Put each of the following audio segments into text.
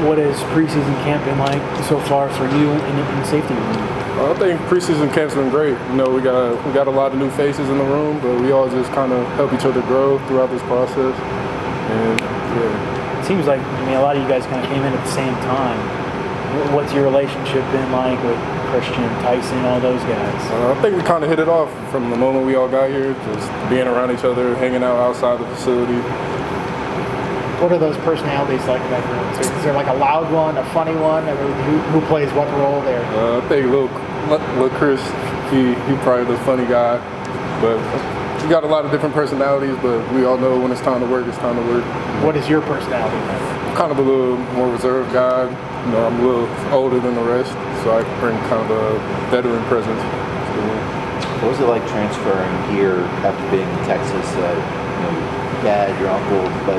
What has preseason camp been like so far for you in the safety room? I think preseason camp's been great. We got a lot of new faces in the room, but we all just kind of help each other grow throughout this process. And yeah, it seems like a lot of you guys kind of came in at the same time. What's your relationship been like with Christian, Tyson, all those guys? I think we kind of hit it off from the moment we all got here, just being around each other, hanging out outside the facility. What are those personalities like in that room? Is there like a loud one, a funny one? I mean, who plays what role there? I think little Chris, he probably the funny guy, but we got a lot of different personalities. But we all know when it's time to work, it's time to work. What is your personality? I'm kind of a little more reserved guy. I'm a little older than the rest, so I bring kind of a veteran presence. What was it like transferring here after being in Texas? Dad, your uncle, but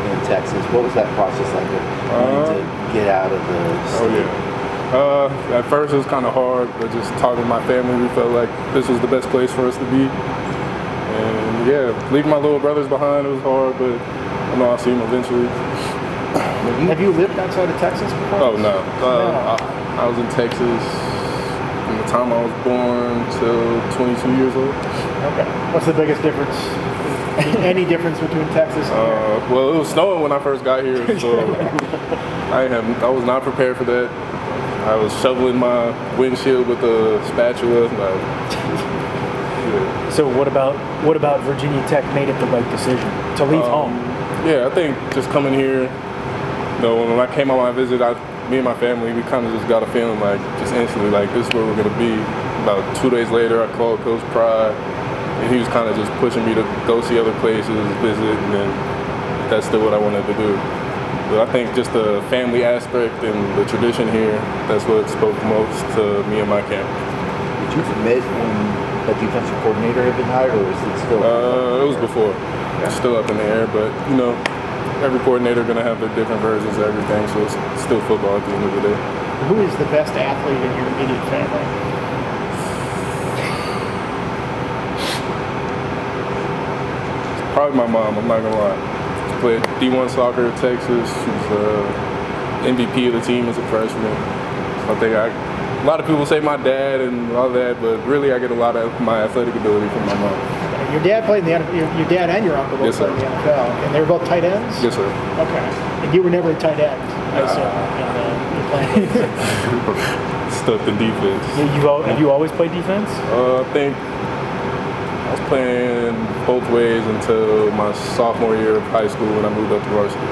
in Texas. What was that process like to get out of the state? Oh yeah. At first it was kind of hard, but just talking to my family, we felt like this was the best place for us to be. And yeah, leaving my little brothers behind, it was hard, but I know I'll see them eventually. Have you lived outside of Texas before? Oh no. I was in Texas from the time I was born till 22 years old. Okay. What's the biggest difference? Any difference between Texas and here? Well, it was snowing when I first got here, so I was not prepared for that. I was shoveling my windshield with a spatula. Yeah. So what about Virginia Tech made it the right decision to leave home? Yeah, I think just coming here, when I came on my visit, me and my family, we kind of just got a feeling like just instantly like this is where we're gonna be. About 2 days later, I called Coach Pride. And he was kind of just pushing me to go see other places, visit, and then that's still what I wanted to do. But I think just the family aspect and the tradition here, that's what spoke most to me and my camp. Did you admit when a defensive coordinator had been hired, or was it still? It was before. It's still up in the air, but every coordinator going to have their different versions of everything, so it's still football at the end of the day. Who is the best athlete in your immediate family? Probably my mom, I'm not gonna lie. She played D1 soccer at Texas. She was MVP of the team as a freshman. I think a lot of people say my dad and all that, but really I get a lot of my athletic ability from my mom. Your dad played in the NFL. Your dad and your uncle both played in the NFL, and they were both tight ends? Yes, sir. Okay. And you were never a tight end, I assume, in playing. Stuck in defense. Have you always played defense? I think I was playing both ways until my sophomore year of high school when I moved up to varsity.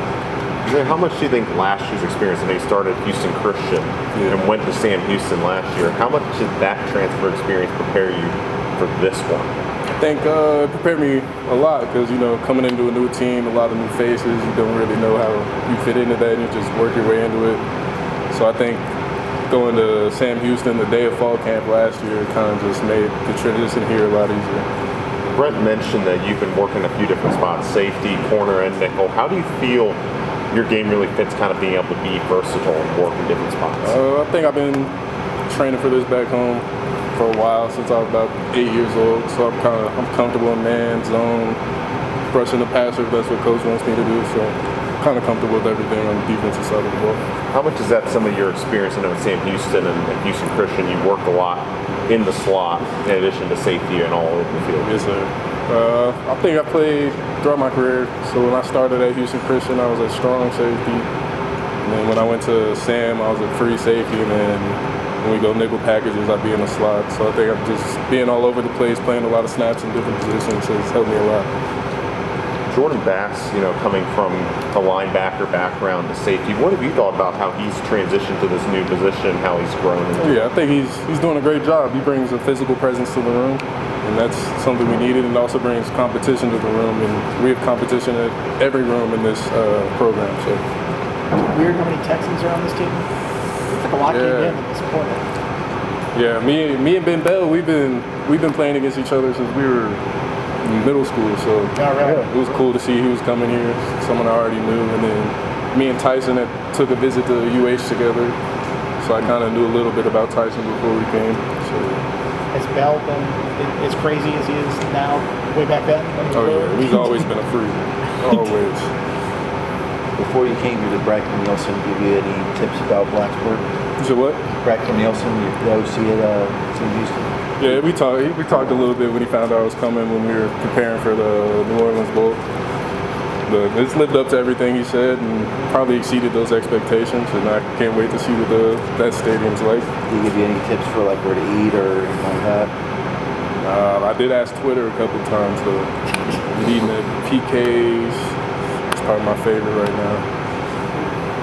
How much do you think last year's experience, and they started Houston Christian and went to Sam Houston last year, how much did that transfer experience prepare you for this one? I think it prepared me a lot because, coming into a new team, a lot of new faces, you don't really know how you fit into that and you just work your way into it. So I think going to Sam Houston the day of fall camp last year kind of just made the transition here a lot easier. Brent mentioned that you've been working a few different spots, safety, corner, and nickel. How do you feel your game really fits kind of being able to be versatile and work in different spots? I think I've been training for this back home for a while, since I was about 8 years old. So I'm comfortable in man, zone, brushing the passer if that's what coach wants me to do. So I'm kind of comfortable with everything on the defensive side of the ball. How much is that some of your experience in Sam Houston and Houston Christian? You worked a lot in the slot in addition to safety and all over the field. Yes, sir. I think I played throughout my career. So when I started at Houston Christian, I was a strong safety. And then when I went to Sam, I was a free safety. And then when we go nickel packages, I'd be in the slot. So I think I'm just being all over the place, playing a lot of snaps in different positions has helped me a lot. Jordan Bass, coming from a linebacker background to safety, what have you thought about how he's transitioned to this new position, how he's grown? Yeah, I think he's doing a great job. He brings a physical presence to the room, and that's something we needed, and also brings competition to the room, and we have competition at every room in this program. So. Is it weird how many Texans are on this team? It's like a lot came in at this point. Yeah, me and Ben Bell, we've been playing against each other since we were in middle school, so it was cool to see he was coming here, someone I already knew, and then me and Tyson took a visit to UH together, so I kind of knew a little bit about Tyson before we came. So. Has Bell been as crazy as he is now, way back then? Oh yeah, he's always been a freak, always. Before you came here, did Bracken Nielsen give you any tips about Blacksburg? You said what? Bracken Nielsen, the OC at Team Houston. Yeah, we talked a little bit when he found out I was coming when we were preparing for the New Orleans Bowl. But it's lived up to everything he said and probably exceeded those expectations. And I can't wait to see what that stadium's like. Did he give you any tips for like where to eat or anything like that? I did ask Twitter a couple times though. Eating at PK's, it's probably my favorite right now.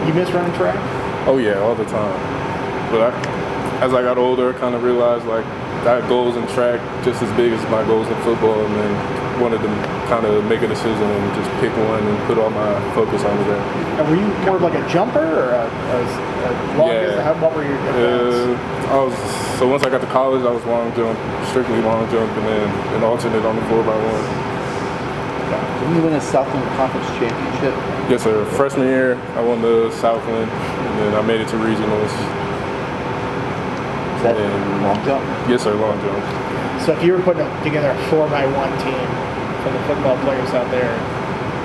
You miss running track? Oh yeah, all the time. But as I got older, I kind of realized like I had goals in track just as big as my goals in football, and then wanted to kind of make a decision and just pick one and put all my focus on that. And were you more of like a jumper or a long distance? What were your events? So once I got to college, I was long jump, strictly long jump, and then an alternate on the 4x1. Didn't you win a Southland Conference championship? Yes, sir. Freshman year, I won the Southland, and then I made it to regionals. Is that long jump? Yes, sir, long jump. So if you were putting together a 4x1 team for the football players out there,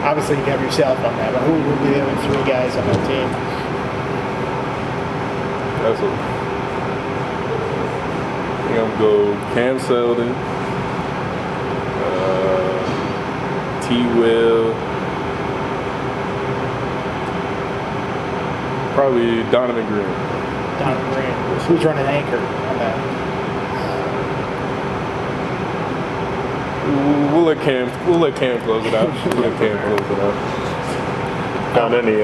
obviously you have yourself on that, but who would be the other 3 guys on that team? I think I'm going to go Cam Selden, T. Will, probably Donovan Green. Donovan Green. Who's running anchor on that? We'll let Cam close it out. Found any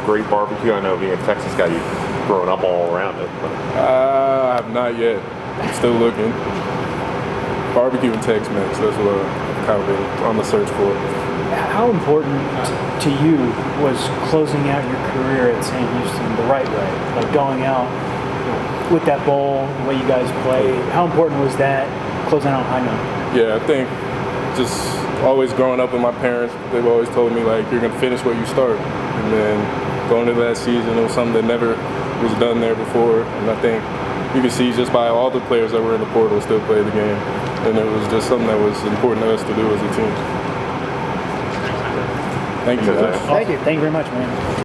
great barbecue? I know being a Texas guy, you've grown up all around it. But. I have not yet. I'm still looking. Barbecue and Tex-Mex, that's what I've kind of been on the search for. How important to you was closing out your career at St. Houston the right way? Like going out with that bowl, the way you guys play. How important was that, closing out high note? Yeah, I think just always growing up with my parents, they've always told me like, you're going to finish what you start. And then going into that season, it was something that never was done there before. And I think you can see just by all the players that were in the portal still play the game. And it was just something that was important to us to do as a team. Thank you, guys. Thank you. Thank you very much, man.